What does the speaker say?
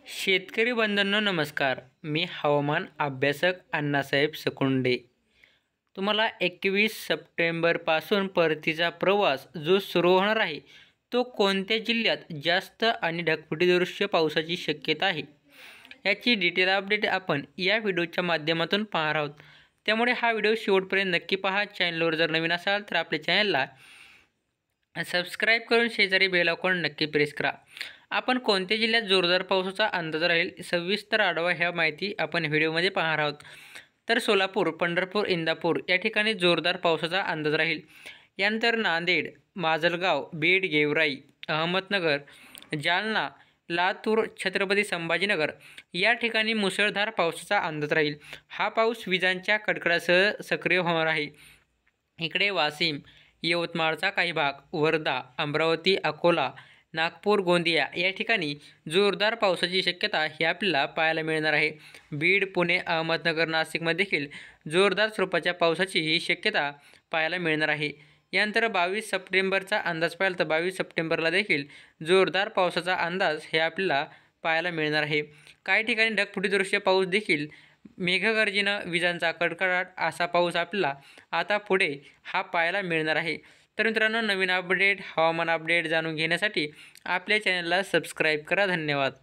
शेतकरी बंधूंनो नमस्कार. मी हवामान अभ्यासक अण्णासाहेब सकुंडे. तुम्हाला 21 सप्टेंबरपासून परतीचा प्रवास जो सुरू होणार आहे तो कोणत्या जिल्ह्यात जास्त आणि ढगफुटीसदृश पावसाची शक्यता आहे याची डिटेल अपडेट आपण या व्हिडिओच्या माध्यमातून पाहणार आहोत. त्यामुळे हा व्हिडिओ शेवटपर्यंत नक्की पहा. चॅनलवर जर नवीन असाल तर आपल्या चॅनलला सबस्क्राईब करून शेजारी बेल आयकॉन नक्की प्रेस करा. आपण कोणत्या जिल्ह्यात जोरदार पावसाचा अंदाज राहील सविस्तर आढावा ह्या माहिती आपण व्हिडिओमध्ये पाहणार आहोत. तर सोलापूर, पंढरपूर, इंदापूर या ठिकाणी जोरदार पावसाचा अंदाज राहील. यानंतर नांदेड, माजलगाव, बीड, गेवराई, अहमदनगर, जालना, लातूर, छत्रपती संभाजीनगर या ठिकाणी मुसळधार पावसाचा अंदाज राहील. हा पाऊस विजांच्या कडकडासह सक्रिय होणार आहे. इकडे वाशिम, यवतमाळचा काही भाग, वर्धा, अमरावती, अकोला, नागपूर, गोंदिया या ठिकाणी जोरदार पावसाची शक्यता ही आपल्याला पाहायला मिळणार आहे. बीड, पुणे, अहमदनगर, नाशिकमध्ये देखील जोरदार स्वरूपाच्या पावसाची ही शक्यता पाहायला मिळणार आहे. यानंतर 22 सप्टेंबरचा अंदाज पाहिला तर 22 सप्टेंबरला देखील जोरदार पावसाचा अंदाज हे आपल्याला पाहायला मिळणार आहे. काही ठिकाणी ढगफुटीसदृश पाऊस देखील, मेघगर्जनेनं विजांचा कडकडाट असा पाऊस आपल्याला आता पुढे हा पाहायला मिळणार आहे. तर मित्रांनो, नवीन अपडेट, हवामान अपडेट जाणून घेण्यासाठी आपल्या चॅनलला सबस्क्राईब करा. धन्यवाद.